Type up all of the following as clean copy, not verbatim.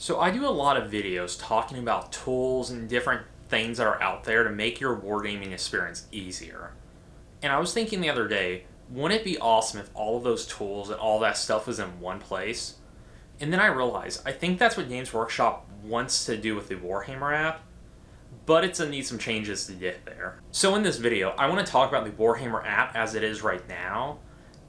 So I do a lot of videos talking about tools and different things that are out there to make your wargaming experience easier. And I was thinking the other day, wouldn't it be awesome if all of those tools and all that stuff was in one place? And then I realized, I think that's what Games Workshop wants to do with the Warhammer app, but it's going to need some changes to get there. So in this video, I want to talk about the Warhammer app as it is right now,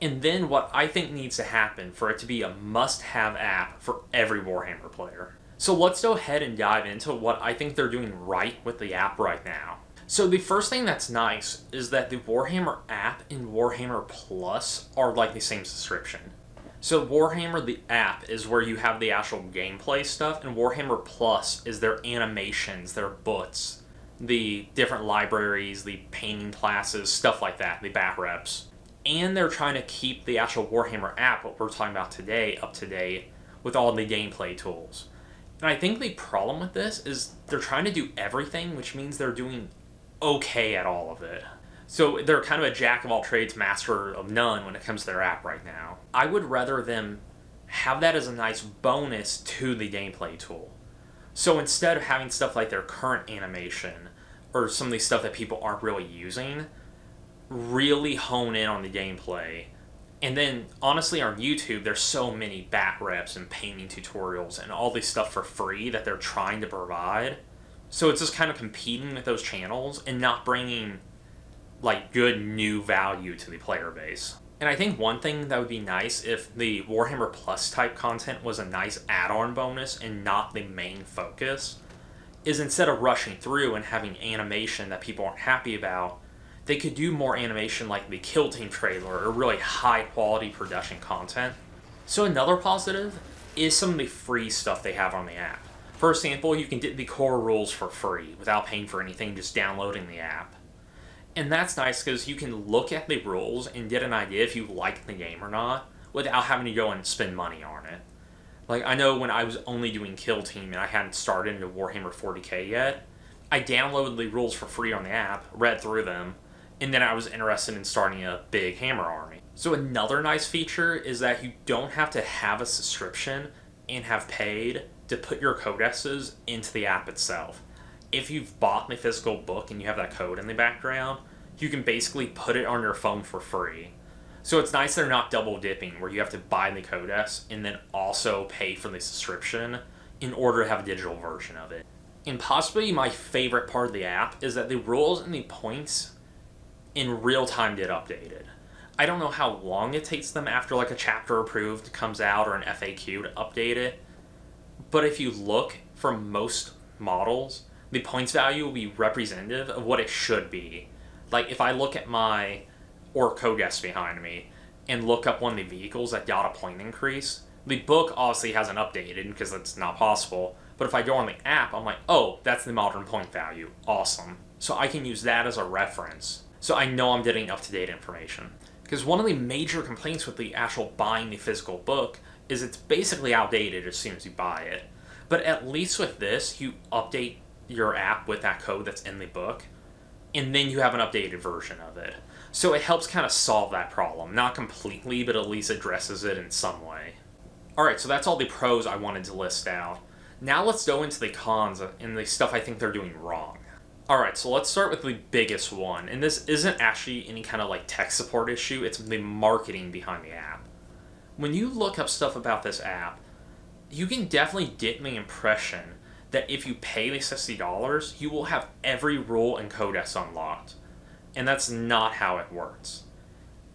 and then what I think needs to happen for it to be a must-have app for every Warhammer player. So let's go ahead and dive into what I think they're doing right with the app right now. So the first thing that's nice is that the Warhammer app and Warhammer Plus are like the same subscription. So Warhammer, the app, is where you have the actual gameplay stuff, and Warhammer Plus is their animations, their books, the different libraries, the painting classes, stuff like that, the bat reps. And they're trying to keep the actual Warhammer app, what we're talking about today, up to date with all the gameplay tools. And I think the problem with this is they're trying to do everything, which means they're doing okay at all of it. So they're kind of a jack of all trades, master of none when it comes to their app right now. I would rather them have that as a nice bonus to the gameplay tool. So instead of having stuff like their current animation or some of the stuff that people aren't really using, really hone in on the gameplay. And then honestly on YouTube there's so many bat reps and painting tutorials and all this stuff for free that they're trying to provide. So it's just kind of competing with those channels and not bringing like good new value to the player base. And I think one thing that would be nice if the Warhammer Plus type content was a nice add-on bonus and not the main focus is instead of rushing through and having animation that people aren't happy about, they could do more animation like the Kill Team trailer or really high quality production content. So another positive is some of the free stuff they have on the app. For example, you can get the core rules for free without paying for anything, just downloading the app. And that's nice because you can look at the rules and get an idea if you like the game or not without having to go and spend money on it. Like I know when I was only doing Kill Team and I hadn't started into Warhammer 40k yet, I downloaded the rules for free on the app, read through them, and then I was interested in starting a big hammer army. So another nice feature is that you don't have to have a subscription and have paid to put your codexes into the app itself. If you've bought the physical book and you have that code in the background, you can basically put it on your phone for free. So it's nice they're not double dipping where you have to buy the codex and then also pay for the subscription in order to have a digital version of it. And possibly my favorite part of the app is that the rules and the points in real time get updated. I don't know how long it takes them after like a chapter approved comes out or an FAQ to update it, but if you look for most models, the points value will be representative of what it should be. Like if I look at my Orc codex behind me and look up one of the vehicles that got a point increase, the book obviously hasn't updated because that's not possible, but if I go on the app, I'm like, oh, that's the modern point value. Awesome. So I can use that as a reference. So I know I'm getting up-to-date information. Because one of the major complaints with the actual buying the physical book is it's basically outdated as soon as you buy it. But at least with this, you update your app with that code that's in the book, and then you have an updated version of it. So it helps kind of solve that problem. Not completely, but at least addresses it in some way. Alright, so that's all the pros I wanted to list out. Now let's go into the cons and the stuff I think they're doing wrong. Alright, so let's start with the biggest one, and this isn't actually any kind of like tech support issue, it's the marketing behind the app. When you look up stuff about this app, you can definitely get the impression that if you pay the $60, you will have every rule and codex unlocked. And that's not how it works.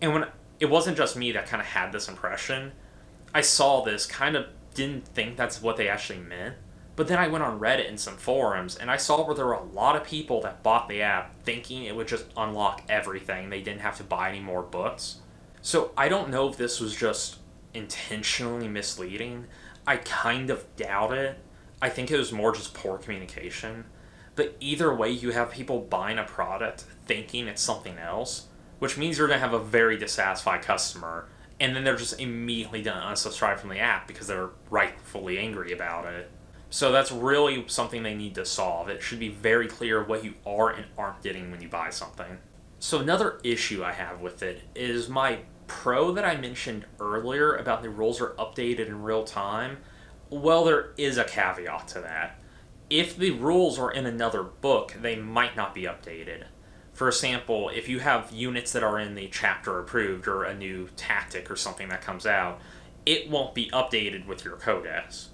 And when it wasn't just me that kind of had this impression, I saw this, kind of didn't think that's what they actually meant. But then I went on Reddit and some forums, and I saw where there were a lot of people that bought the app thinking it would just unlock everything. They didn't have to buy any more books. So I don't know if this was just intentionally misleading. I kind of doubt it. I think it was more just poor communication. But either way, you have people buying a product thinking it's something else, which means you're going to have a very dissatisfied customer, and then they're just immediately going to unsubscribe from the app because they're rightfully angry about it. So that's really something they need to solve. It should be very clear what you are and aren't getting when you buy something. So another issue I have with it is my pro that I mentioned earlier about the rules are updated in real time Well, there is a caveat to that. If the rules are in another book, they might not be updated. For example, if you have units that are in the chapter approved or a new tactic or something that comes out, it won't be updated with your codex.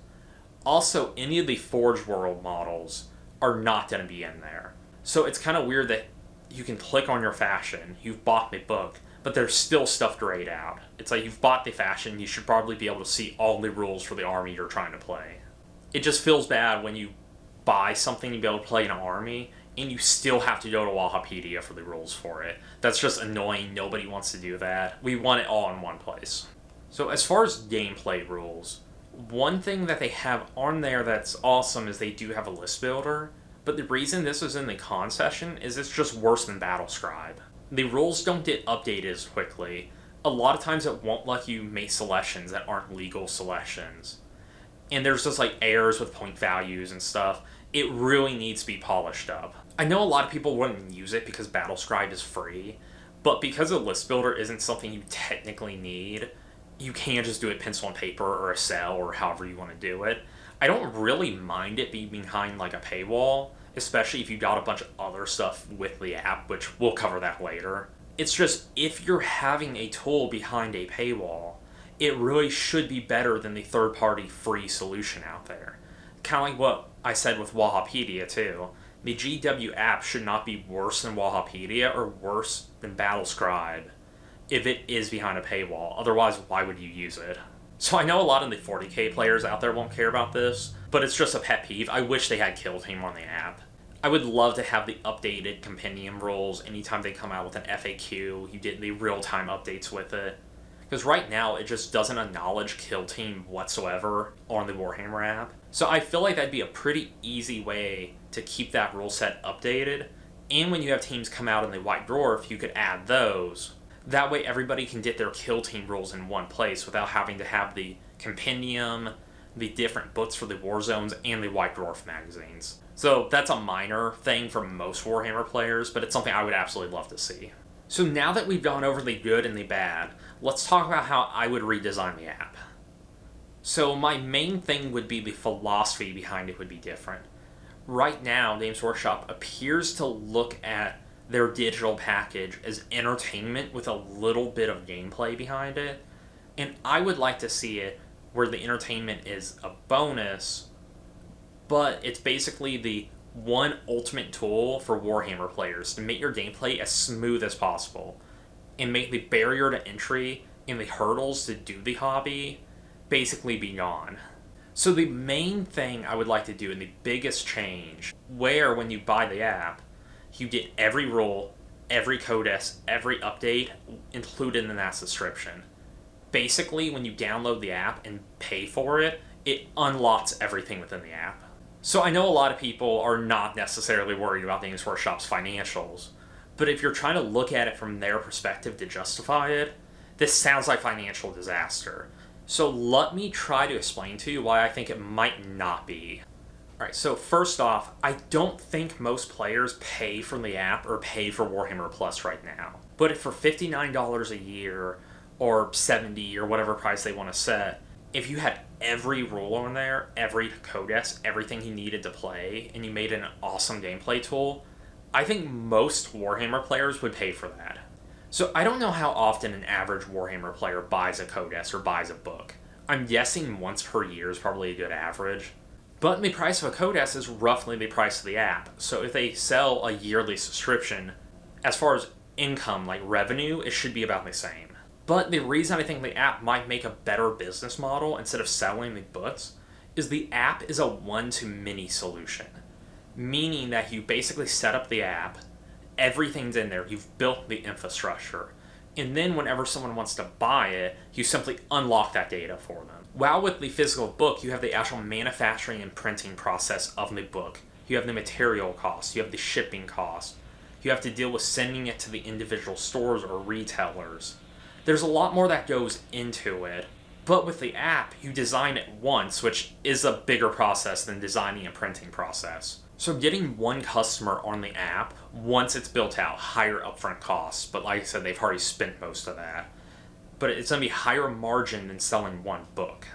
Also, any of the Forge World models are not going to be in there. So it's kind of weird that you can click on your faction, you've bought the book, but there's still stuff grayed out. It's like you've bought the faction, you should probably be able to see all the rules for the army you're trying to play. It just feels bad when you buy something to be able to play an army, and you still have to go to Wahapedia for the rules for it. That's just annoying, nobody wants to do that. We want it all in one place. So as far as gameplay rules, one thing that they have on there that's awesome is they do have a list builder, but the reason this is in the con session is it's just worse than Battlescribe. The rules don't get updated as quickly. A lot of times it won't let you make selections that aren't legal selections. And there's just like errors with point values and stuff. It really needs to be polished up. I know a lot of people wouldn't use it because Battlescribe is free, but because a list builder isn't something you technically need, you can just do it pencil and paper or Excel or however you want to do it. I don't really mind it being behind like a paywall, especially if you got a bunch of other stuff with the app, which we'll cover that later. It's just, if you're having a tool behind a paywall, it really should be better than the third-party free solution out there. Kind of like what I said with Wahapedia too. The GW app should not be worse than Wahapedia or worse than Battlescribe if it is behind a paywall. Otherwise, why would you use it? So I know a lot of the 40k players out there won't care about this, but it's just a pet peeve. I wish they had Kill Team on the app. I would love to have the updated compendium rules anytime they come out with an FAQ. You get the real-time updates with it. Because right now, it just doesn't acknowledge Kill Team whatsoever on the Warhammer app. So I feel like that'd be a pretty easy way to keep that rule set updated. And when you have teams come out in the White Dwarf, you could add those. That way everybody can get their Kill Team rules in one place without having to have the compendium, the different books for the war zones, and the White Dwarf magazines. So that's a minor thing for most Warhammer players, but it's something I would absolutely love to see. So now that we've gone over the good and the bad, let's talk about how I would redesign the app. So my main thing would be the philosophy behind it would be different. Right now, Games Workshop appears to look at their digital package as entertainment with a little bit of gameplay behind it, and I would like to see it where the entertainment is a bonus, but it's basically the one ultimate tool for Warhammer players to make your gameplay as smooth as possible and make the barrier to entry and the hurdles to do the hobby basically be gone. So the main thing I would like to do, and the biggest change, where when you buy the app, you get every rule, every codex, every update included in that subscription. Basically, when you download the app and pay for it, it unlocks everything within the app. So I know a lot of people are not necessarily worried about Games Workshop's financials, but if you're trying to look at it from their perspective to justify it, this sounds like financial disaster. So let me try to explain to you why I think it might not be. Alright, so first off, I don't think most players pay for the app or pay for Warhammer Plus right now. But if for $59 a year, or $70 or whatever price they want to set, if you had every rule on there, every codex, everything you needed to play, and you made an awesome gameplay tool, I think most Warhammer players would pay for that. So I don't know how often an average Warhammer player buys a codex or buys a book. I'm guessing once per year is probably a good average. But the price of a codex is roughly the price of the app. So if they sell a yearly subscription, as far as income, like revenue, it should be about the same. But the reason I think the app might make a better business model instead of selling the books is the app is a one-to-many solution. Meaning that you basically set up the app, everything's in there, you've built the infrastructure, and then whenever someone wants to buy it, you simply unlock that data for them. While with the physical book, you have the actual manufacturing and printing process of the book. You have the material costs, you have the shipping costs, you have to deal with sending it to the individual stores or retailers. There's a lot more that goes into it, but with the app, you design it once, which is a bigger process than designing a printing process. So getting one customer on the app, once it's built out, higher upfront costs, but like I said, they've already spent most of that. But it's going to be higher margin than selling one book.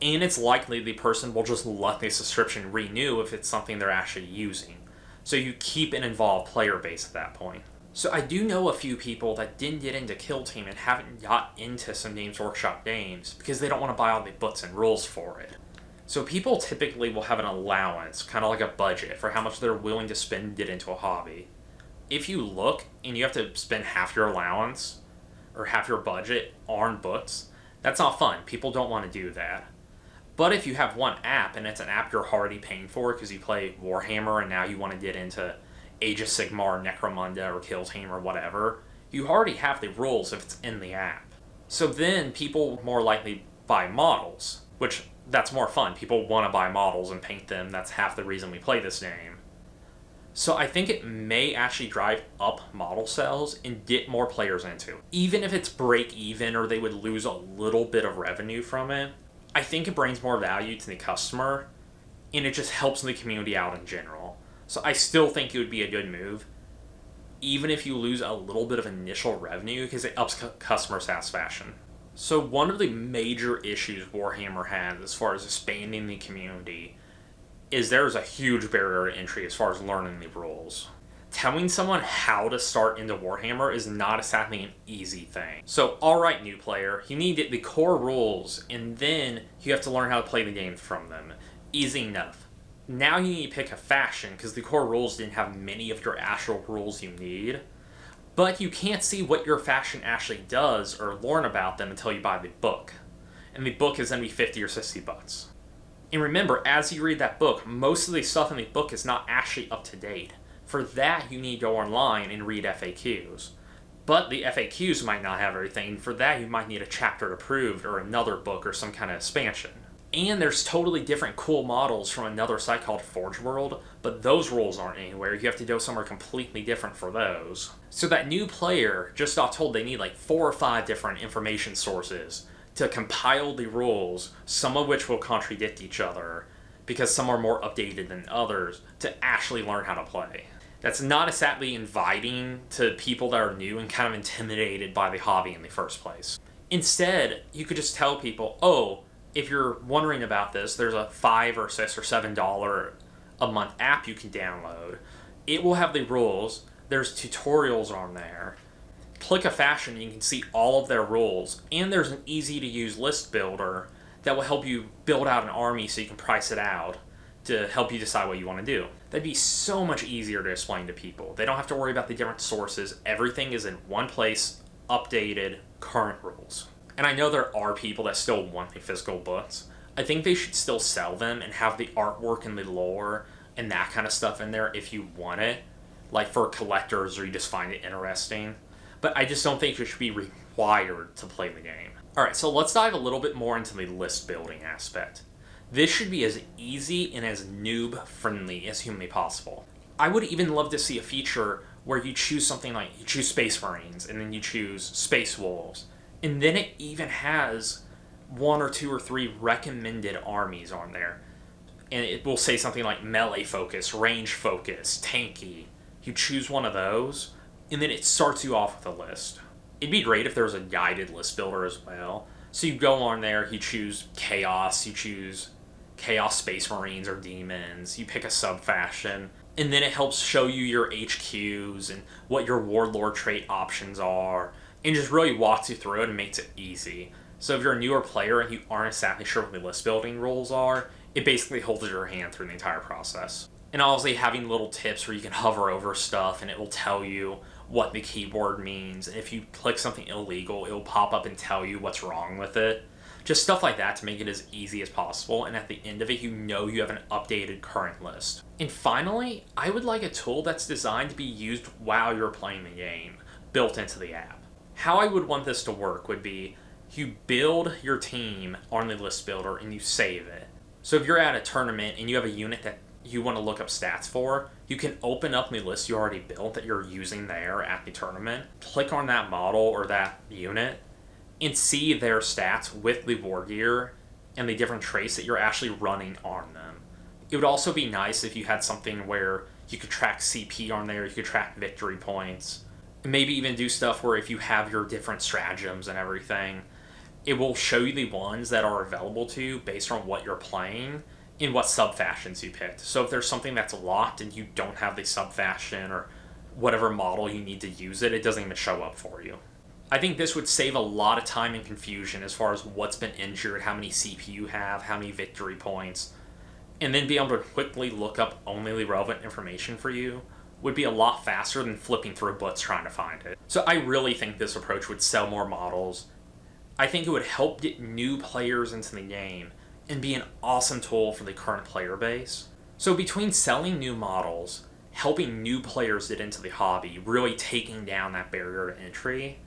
And it's likely the person will just let the subscription renew if it's something they're actually using. So you keep an involved player base at that point. So I do know a few people that didn't get into Kill Team and haven't got into some Games Workshop games because they don't want to buy all the books and rules for it. So people typically will have an allowance, kind of like a budget, for how much they're willing to spend to get into a hobby. If you look and you have to spend half your allowance or half your budget on books, that's not fun. People don't want to do that. But if you have one app, and it's an app you're already paying for because you play Warhammer and now you want to get into Age of Sigmar, Necromunda, or Kill Team, or whatever, you already have the rules if it's in the app. So then people more likely buy models, which that's more fun. People want to buy models and paint them. That's half the reason we play this game. So I think it may actually drive up model sales and get more players into it. Even if it's break even or they would lose a little bit of revenue from it, I think it brings more value to the customer and it just helps the community out in general. So I still think it would be a good move, even if you lose a little bit of initial revenue, because it ups customer satisfaction. So one of the major issues Warhammer has as far as expanding the community is there's a huge barrier to entry as far as learning the rules. Telling someone how to start into Warhammer is not exactly an easy thing. So alright, new player, you need the core rules, and then you have to learn how to play the game from them. Easy enough. Now you need to pick a faction, because the core rules didn't have many of your actual rules you need. But you can't see what your faction actually does or learn about them until you buy the book. And the book is going to be $50 or $60. And remember, as you read that book, most of the stuff in the book is not actually up to date. For that, you need to go online and read FAQs. But the FAQs might not have everything. For that, you might need a chapter approved or another book or some kind of expansion. And there's totally different cool models from another site called Forge World, but those rules aren't anywhere. You have to go somewhere completely different for those. So that new player just got told they need like 4 or 5 different information sources to compile the rules, some of which will contradict each other, because some are more updated than others, to actually learn how to play. That's not exactly inviting to people that are new and kind of intimidated by the hobby in the first place. Instead, you could just tell people, oh, if you're wondering about this, there's a $5 or $6 or $7 a month app you can download. It will have the rules. There's tutorials on there. Click a faction and you can see all of their rules. And there's an easy to use list builder that will help you build out an army so you can price it out to help you decide what you want to do. That'd be so much easier to explain to people. They don't have to worry about the different sources. Everything is in one place, updated, current rules. And I know there are people that still want the physical books. I think they should still sell them and have the artwork and the lore and that kind of stuff in there if you want it, like for collectors or you just find it interesting. But I just don't think it should be required to play the game. Alright, so let's dive a little bit more into the list building aspect. This should be as easy and as noob friendly as humanly possible. I would even love to see a feature where you choose something like, you choose Space Marines and then you choose Space Wolves. And then it even has 1 or 2 or 3 recommended armies on there. And it will say something like melee focus, range focus, tanky. You choose one of those, and then it starts you off with a list. It'd be great if there was a guided list builder as well. So you go on there, you choose Chaos, you choose Chaos Space Marines or Demons, you pick a sub-faction, and then it helps show you your HQs and what your Warlord trait options are, and just really walks you through it and makes it easy. So if you're a newer player and you aren't exactly sure what the list building rules are, it basically holds your hand through the entire process. And obviously having little tips where you can hover over stuff and it will tell you what the keyboard means. And if you click something illegal, it will pop up and tell you what's wrong with it. Just stuff like that to make it as easy as possible. And at the end of it, you know you have an updated current list. And finally, I would like a tool that's designed to be used while you're playing the game, built into the app. How I would want this to work would be you build your team on the list builder and you save it. So if you're at a tournament and you have a unit that you want to look up stats for, you can open up the list you already built that you're using there at the tournament, click on that model or that unit, and see their stats with the war gear and the different traits that you're actually running on them. It would also be nice if you had something where you could track CP on there, you could track victory points, and maybe even do stuff where if you have your different stratagems and everything, It will show you the ones that are available to you based on what you're playing and what sub-fashions you picked. So if there's something that's locked and you don't have the sub-fashion or whatever model you need to use it, it doesn't even show up for you. I think this would save a lot of time and confusion as far as what's been injured, how many CP you have, how many victory points, and then be able to quickly look up only the relevant information for you would be a lot faster than flipping through books trying to find it. So I really think this approach would sell more models. I think it would help get new players into the game and be an awesome tool for the current player base. So between selling new models, helping new players get into the hobby, really taking down that barrier to entry,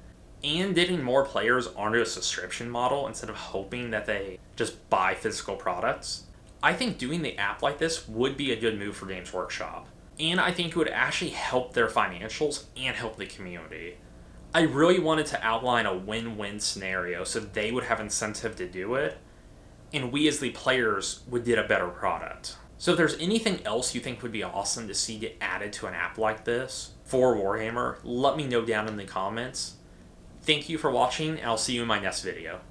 and getting more players onto a subscription model instead of hoping that they just buy physical products, I think doing the app like this would be a good move for Games Workshop. And I think it would actually help their financials and help the community. I really wanted to outline a win-win scenario so they would have incentive to do it, and we as the players would get a better product. So if there's anything else you think would be awesome to see get added to an app like this for Warhammer, let me know down in the comments. Thank you for watching, and I'll see you in my next video.